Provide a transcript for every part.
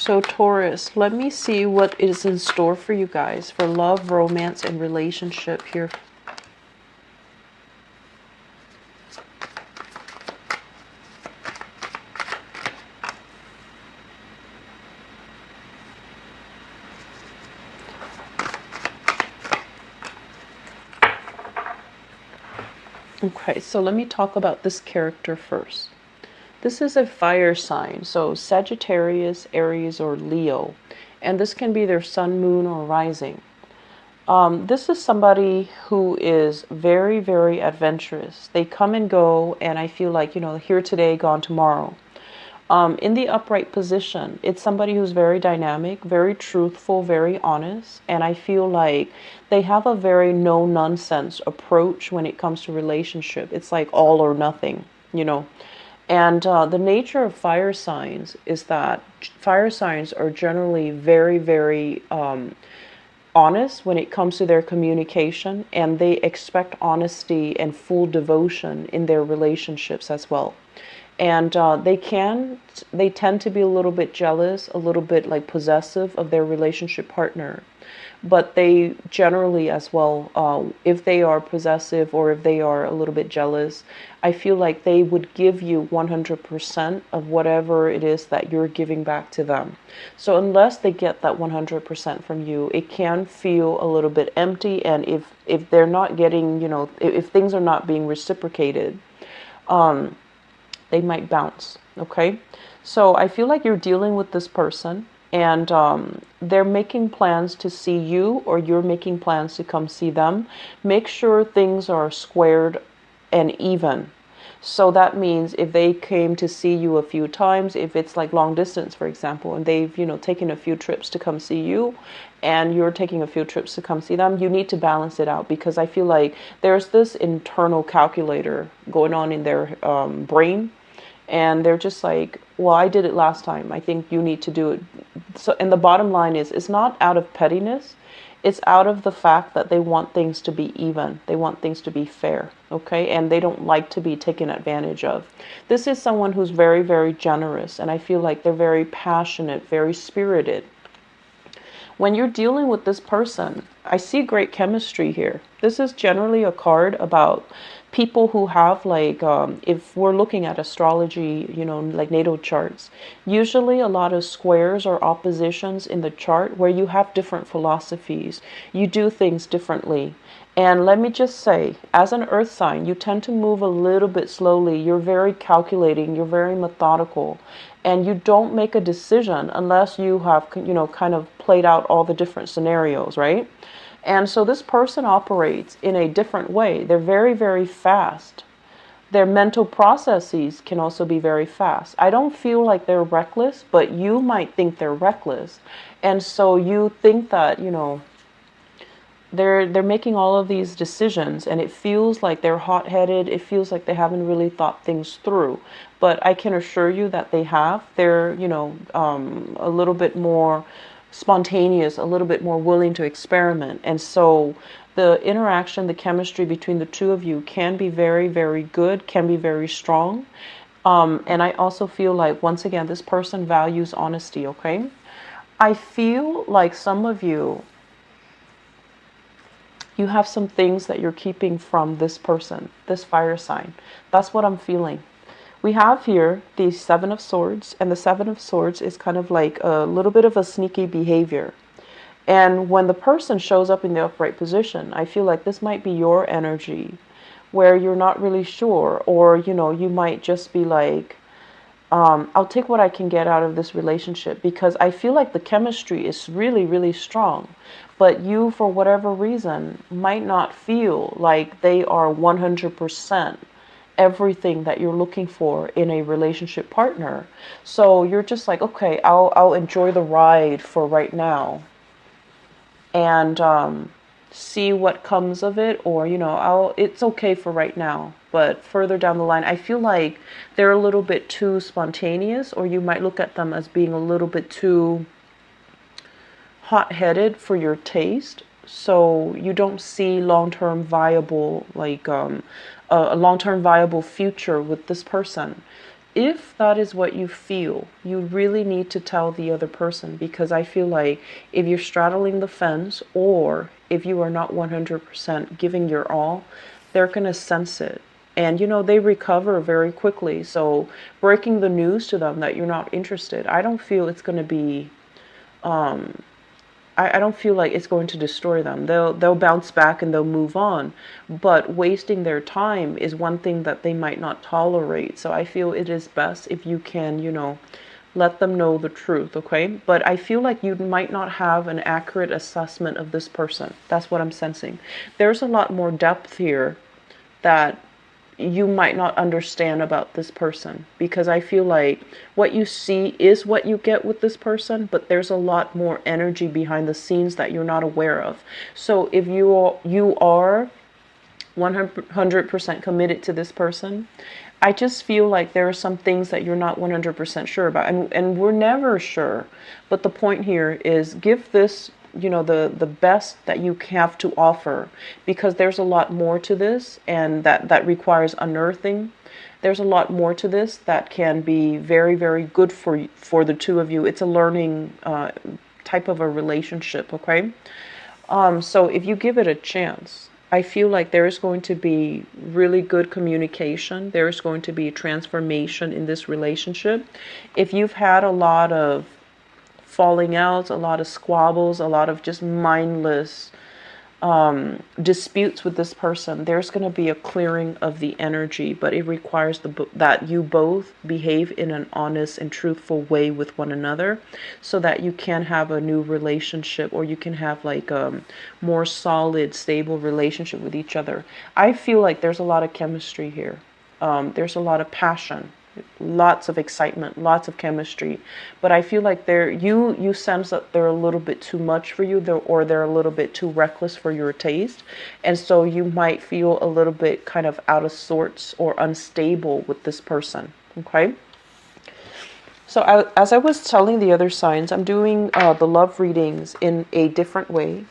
So Taurus, let me see what is in store for you guys for love, romance, and relationship here. Okay, so let me talk about this character first. This is a fire sign, so Sagittarius, Aries, or Leo. And this can be their sun, moon, or rising. This is somebody who is very, very adventurous. They come and go, and I feel like, here today, gone tomorrow. In the upright position, it's somebody who's very dynamic, very truthful, very honest. And I feel like they have a very no-nonsense approach when it comes to relationship. It's like all or nothing, And the nature of fire signs is that fire signs are generally very, very honest when it comes to their communication, and they expect honesty and full devotion in their relationships as well. And they tend to be a little bit jealous, a little bit like possessive of their relationship partner. But they generally as well, if they are possessive or if they are a little bit jealous, I feel like they would give you 100% of whatever it is that you're giving back to them. So unless they get that 100% from you, it can feel a little bit empty. And if they're not getting, if things are not being reciprocated, they might bounce. Okay. So I feel like you're dealing with this person, and they're making plans to see you, or you're making plans to come see them. Make sure things are squared and even. So that means if they came to see you a few times, if it's like long distance, for example, and they've, taken a few trips to come see you, and you're taking a few trips to come see them, you need to balance it out, because I feel like there's this internal calculator going on in their brain. And they're just like, well, I did it last time, I think you need to do it. So, and the bottom line is, it's not out of pettiness. It's out of the fact that they want things to be even. They want things to be fair, okay? And they don't like to be taken advantage of. This is someone who's very, very generous. And I feel like they're very passionate, very spirited. When you're dealing with this person, I see great chemistry here. This is generally a card about people who have like, if we're looking at astrology, like natal charts, usually a lot of squares or oppositions in the chart where you have different philosophies. You do things differently. And let me just say, as an earth sign, you tend to move a little bit slowly. You're very calculating. You're very methodical. And you don't make a decision unless you have, kind of played out all the different scenarios, right? And so this person operates in a different way. They're very, very fast. Their mental processes can also be very fast. I don't feel like they're reckless, but you might think they're reckless. And so you think that, they're making all of these decisions, and it feels like they're hot-headed. It feels like they haven't really thought things through. But I can assure you that they have. They're, a little bit more spontaneous, a little bit more willing to experiment. And so the interaction, the chemistry between the two of you can be very, very good, can be very strong. And I also feel like, once again, this person values honesty, okay? I feel like some of you have some things that you're keeping from this person, this fire sign. That's what I'm feeling. We have here the Seven of Swords, and the Seven of Swords is kind of like a little bit of a sneaky behavior. And when the person shows up in the upright position, I feel like this might be your energy where you're not really sure, or, you might just be like, I'll take what I can get out of this relationship, because I feel like the chemistry is really, really strong. But you, for whatever reason, might not feel like they are 100% everything that you're looking for in a relationship partner. So you're just like, okay, I'll enjoy the ride for right now, and see what comes of it, or it's okay for right now. But further down the line, I feel like they're a little bit too spontaneous, or you might look at them as being a little bit too hot-headed for your taste. So you don't see long-term viable, like a long-term viable future with this person. if that is what you feel, you really need to tell the other person, because I feel like if you're straddling the fence or if you are not 100% giving your all, they're going to sense it. And they recover very quickly. So breaking the news to them that you're not interested, I don't feel it's going to be I don't feel like it's going to destroy them. They'll bounce back and they'll move on. But wasting their time is one thing that they might not tolerate. So I feel it is best if you can, let them know the truth, okay? But I feel like you might not have an accurate assessment of this person. That's what I'm sensing. There's a lot more depth here that you might not understand about this person, because I feel like what you see is what you get with this person, but there's a lot more energy behind the scenes that you're not aware of. So if you are 100% committed to this person, I just feel like there are some things that you're not 100% sure about, and we're never sure. But the point here is give this the best that you have to offer, because there's a lot more to this, and that requires unearthing. There's a lot more to this that can be very, very good for the two of you. It's a learning type of a relationship, okay? So if you give it a chance, I feel like there is going to be really good communication. There is going to be transformation in this relationship. If you've had a lot of falling out, a lot of squabbles, a lot of just mindless disputes with this person, there's going to be a clearing of the energy, but it requires that you both behave in an honest and truthful way with one another, so that you can have a new relationship, or you can have like a more solid, stable relationship with each other. I feel like there's a lot of chemistry here. There's a lot of passion, lots of excitement, lots of chemistry, but I feel like you sense that they're a little bit too much for you, or they're a little bit too reckless for your taste, and so you might feel a little bit kind of out of sorts or unstable with this person, okay? So as I was telling the other signs, I'm doing the love readings in a different way,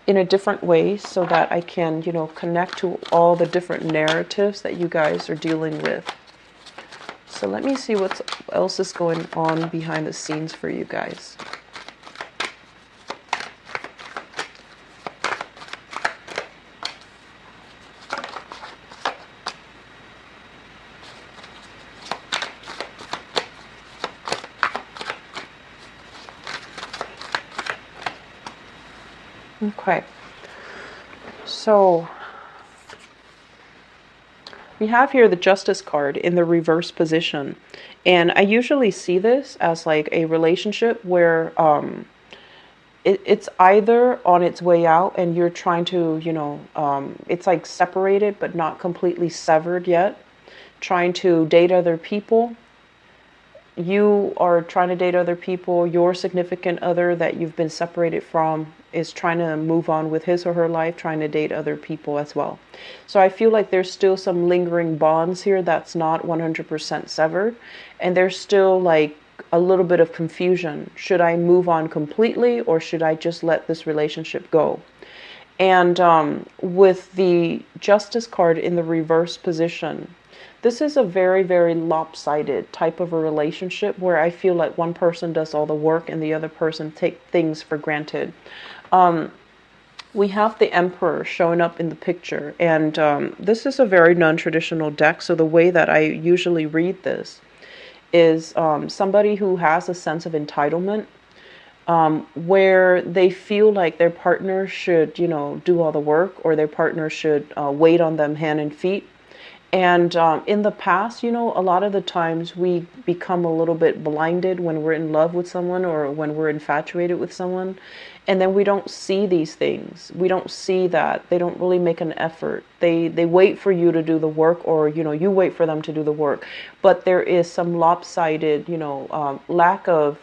in a different way, so that I can, connect to all the different narratives that you guys are dealing with. So let me see what else is going on behind the scenes for you guys. Okay. So we have here the Justice card in the reverse position. And I usually see this as like a relationship where it's either on its way out and you're trying to, it's like separated but not completely severed yet, trying to date other people. You are trying to date other people. Your significant other that you've been separated from is trying to move on with his or her life, trying to date other people as well. So I feel like there's still some lingering bonds here that's not 100% severed. And there's still like a little bit of confusion. Should I move on completely, or should I just let this relationship go? And with the Justice card in the reverse position, this is a very, very lopsided type of a relationship where I feel like one person does all the work and the other person take things for granted. We have the Emperor showing up in the picture, and this is a very non-traditional deck. So the way that I usually read this is somebody who has a sense of entitlement, where they feel like their partner should, do all the work, or their partner should wait on them hand and feet. And in the past, a lot of the times we become a little bit blinded when we're in love with someone or when we're infatuated with someone. And then we don't see these things. We don't see that. They don't really make an effort. They wait for you to do the work, or, you wait for them to do the work. But there is some lopsided, lack of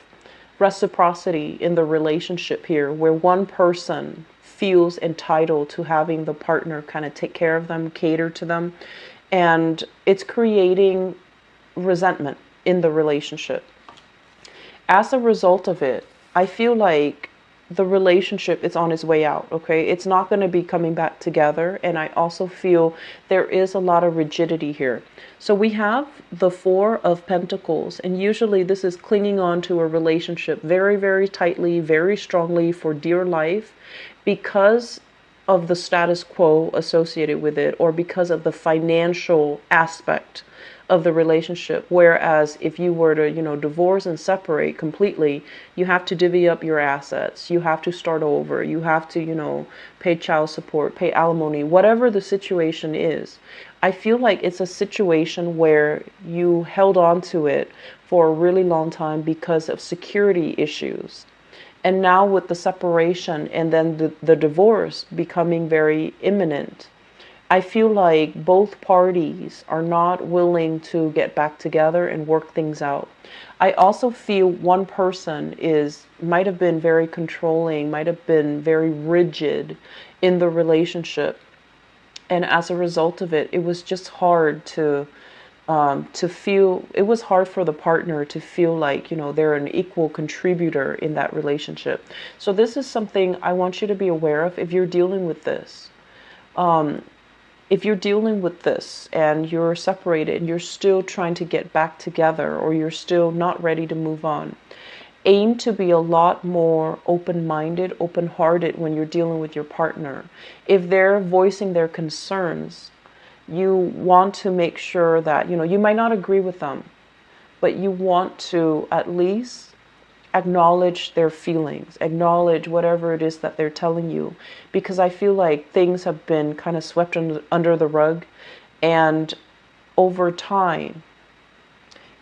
reciprocity in the relationship here, where one person feels entitled to having the partner kind of take care of them, cater to them. And it's creating resentment in the relationship. As a result of it, I feel like the relationship is on its way out, okay? It's not going to be coming back together. And I also feel there is a lot of rigidity here. So we have the Four of Pentacles, and usually this is clinging on to a relationship very, very tightly, very strongly for dear life because of the status quo associated with it, or because of the financial aspect of the relationship. Whereas if you were to, divorce and separate completely, you have to divvy up your assets. You have to start over. You have to, pay child support, pay alimony, whatever the situation is. I feel like it's a situation where you held on to it for a really long time because of security issues. And now with the separation and then the divorce becoming very imminent, I feel like both parties are not willing to get back together and work things out. I also feel one person might have been very controlling, might have been very rigid in the relationship. And as a result of it, it was just hard to feel, it was hard for the partner to feel like, they're an equal contributor in that relationship. So this is something I want you to be aware of if you're dealing with this. If you're dealing with this and you're separated and you're still trying to get back together, or you're still not ready to move on, aim to be a lot more open-minded, open-hearted when you're dealing with your partner. If they're voicing their concerns, you want to make sure that, you might not agree with them, but you want to at least acknowledge their feelings, acknowledge whatever it is that they're telling you, because I feel like things have been kind of swept under the rug, and over time,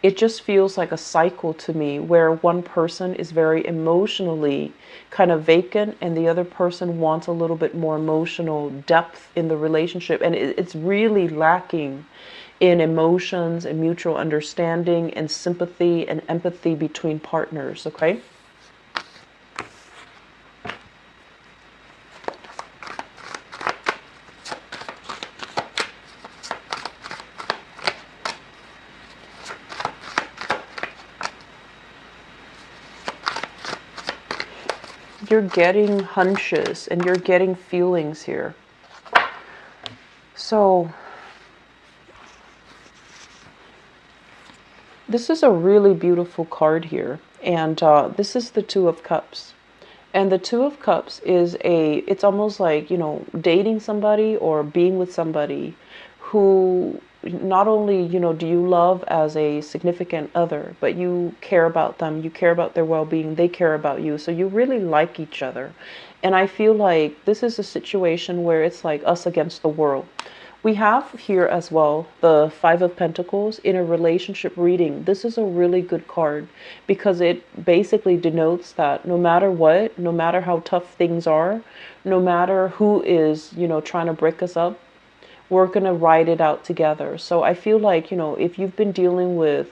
it just feels like a cycle to me where one person is very emotionally kind of vacant and the other person wants a little bit more emotional depth in the relationship, and it's really lacking in emotions and mutual understanding and sympathy and empathy between partners, okay? You're getting hunches and you're getting feelings here. So this is a really beautiful card here, and this is the Two of Cups. And the Two of Cups is it's almost like, dating somebody or being with somebody who not only, do you love as a significant other, but you care about them, you care about their well-being, they care about you. So you really like each other. And I feel like this is a situation where it's like us against the world. We have here as well the Five of Pentacles in a relationship reading. This is a really good card because it basically denotes that no matter what, no matter how tough things are, no matter who is, trying to break us up, we're going to ride it out together. So I feel like, if you've been dealing with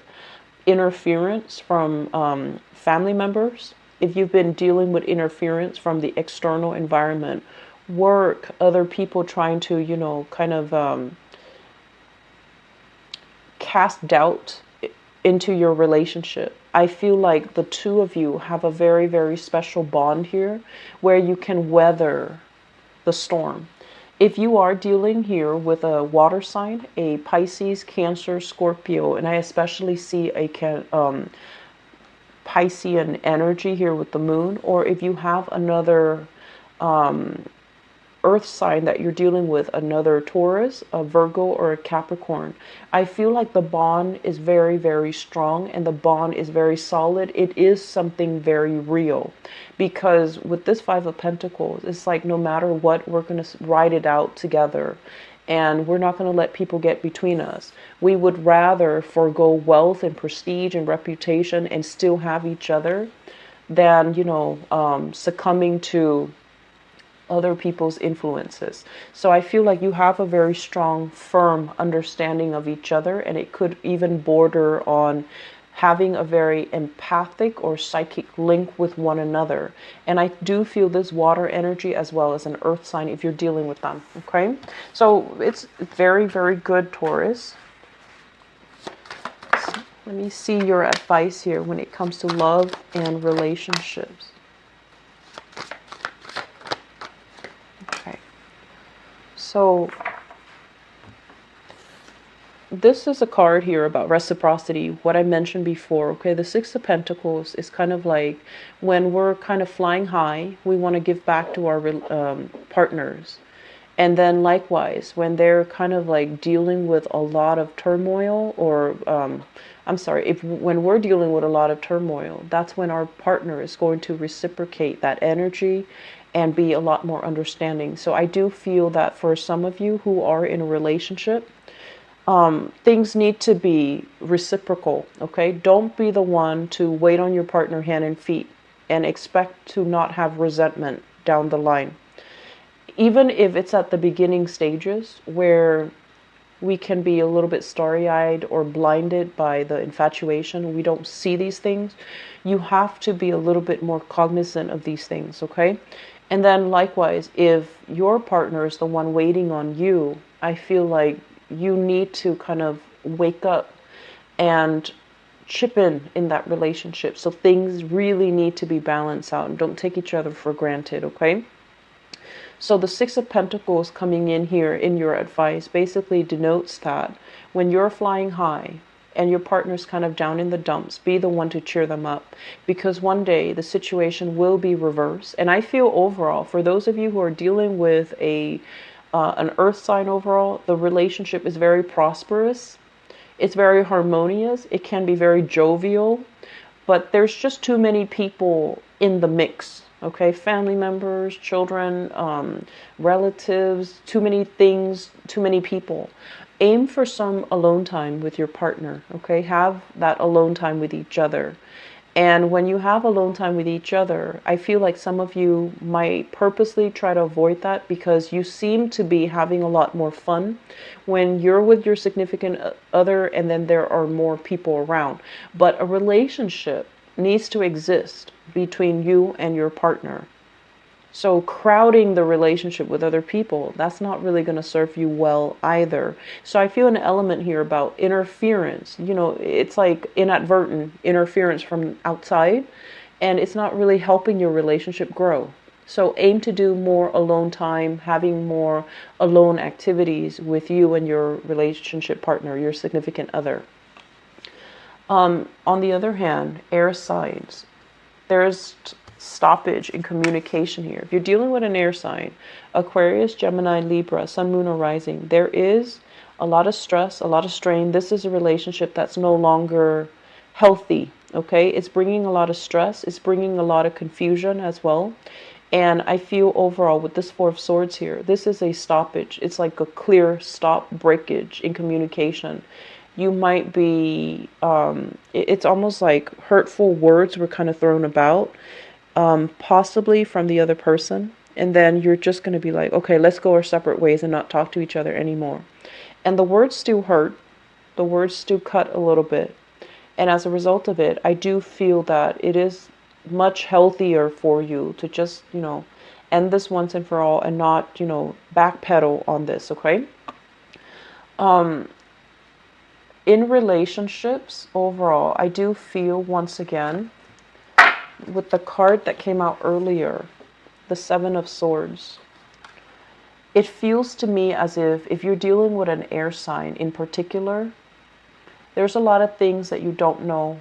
interference from family members, if you've been dealing with interference from the external environment, work, other people trying to, kind of cast doubt into your relationship, I feel like the two of you have a very, very special bond here where you can weather the storm. If you are dealing here with a water sign, a Pisces, Cancer, Scorpio, and I especially see a Piscean energy here with the moon, or if you have another earth sign that you're dealing with, another Taurus, a Virgo, or a Capricorn, I feel like the bond is very, very strong and the bond is very solid. It is something very real, because with this Five of Pentacles, it's like no matter what, we're going to ride it out together and we're not going to let people get between us. We would rather forego wealth and prestige and reputation and still have each other than, succumbing to other people's influences. So I feel like you have a very strong, firm understanding of each other, and it could even border on having a very empathic or psychic link with one another. And I do feel this water energy as well as an earth sign if you're dealing with them, okay? So it's very, very good, Taurus. So let me see your advice here when it comes to love and relationships. So this is a card here about reciprocity, what I mentioned before. Okay, the Six of Pentacles is kind of like when we're kind of flying high, we want to give back to our partners. And then likewise, when they're kind of like dealing with a lot of turmoil, or I'm sorry, if when we're dealing with a lot of turmoil, that's when our partner is going to reciprocate that energy and be a lot more understanding. So I do feel that for some of you who are in a relationship, things need to be reciprocal. Okay, don't be the one to wait on your partner hand and feet and expect to not have resentment down the line. Even if it's at the beginning stages where we can be a little bit starry-eyed or blinded by the infatuation, we don't see these things, you have to be a little bit more cognizant of these things. Okay, and then likewise, if your partner is the one waiting on you, I feel like you need to kind of wake up and chip in that relationship. So things really need to be balanced out and don't take each other for granted. Okay, so the Six of Pentacles coming in here in your advice basically denotes that when you're flying high and your partner's kind of down in the dumps, be the one to cheer them up, because one day the situation will be reversed. And I feel overall, for those of you who are dealing with an earth sign overall, the relationship is very prosperous. It's very harmonious. It can be very jovial, but there's just too many people in the mix. Okay, family members, children, relatives, too many things, too many people. Aim for some alone time with your partner. Okay, have that alone time with each other. And when you have alone time with each other, I feel like some of you might purposely try to avoid that because you seem to be having a lot more fun when you're with your significant other and then there are more people around. But a relationship needs to exist between you and your partner. So crowding the relationship with other people, that's not really going to serve you well either. So I feel an element here about interference. You know, it's like inadvertent interference from outside, and it's not really helping your relationship grow. So aim to do more alone time, having more alone activities with you and your relationship partner, your significant other. On the other hand, air signs, there's stoppage in communication here. If you're dealing with an air sign, Aquarius, Gemini, Libra, Sun, Moon, or Rising, there is a lot of stress, a lot of strain. This is a relationship that's no longer healthy. Okay, it's bringing a lot of stress. It's bringing a lot of confusion as well. And I feel overall with this Four of Swords here, this is a stoppage. It's like a clear stop breakage in communication. You might be, it's almost like hurtful words were kind of thrown about, possibly from the other person. And then you're just going to be like, okay, let's go our separate ways and not talk to each other anymore. And the words still hurt. The words still cut a little bit. And as a result of it, I do feel that it is much healthier for you to just, end this once and for all and not, backpedal on this, okay? In relationships overall, I do feel once again with the card that came out earlier, the Seven of Swords, it feels to me as if you're dealing with an air sign in particular, there's a lot of things that you don't know.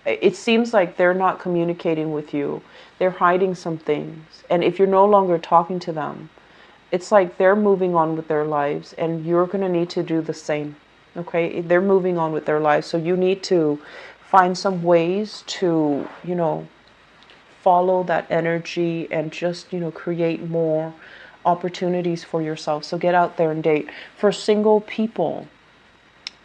It seems like they're not communicating with you. They're hiding some things. And if you're no longer talking to them, it's like they're moving on with their lives and you're going to need to do the same. Okay, they're moving on with their lives. So you need to find some ways to, follow that energy and just, create more opportunities for yourself. So get out there and date. For single people,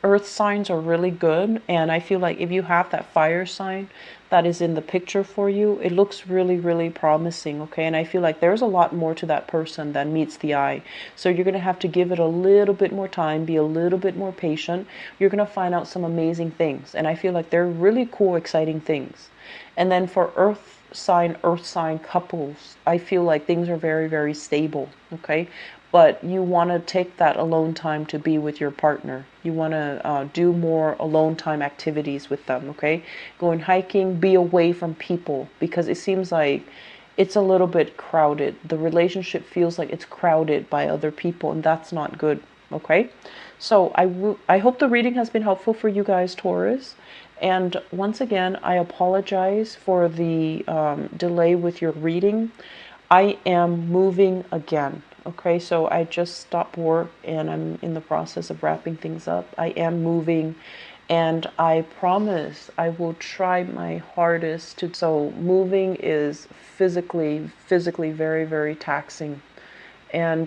earth signs are really good. And I feel like if you have that fire sign that is in the picture for you, it looks really, really promising. Okay. And I feel like there's a lot more to that person than meets the eye. So you're going to have to give it a little bit more time, be a little bit more patient. You're going to find out some amazing things. And I feel like they're really cool, exciting things. And then for earth sign couples, I feel like things are very, very stable. Okay. But you want to take that alone time to be with your partner. You want to do more alone time activities with them, okay? Going hiking, be away from people, because it seems like it's a little bit crowded. The relationship feels like it's crowded by other people, and that's not good. Okay, so I hope the reading has been helpful for you guys, Taurus. And once again, I apologize for the delay with your reading. I am moving again. Okay, so I just stopped work and I'm in the process of wrapping things up. I am moving, and I promise I will try my hardest to. So moving is physically very, very taxing. And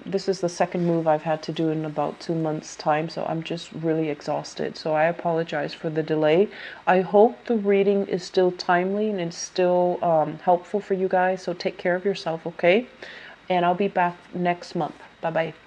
this is the second move I've had to do in about 2 months' time, so I'm just really exhausted. So I apologize for the delay. I hope the reading is still timely and it's still helpful for you guys. So take care of yourself, okay? And I'll be back next month. Bye bye.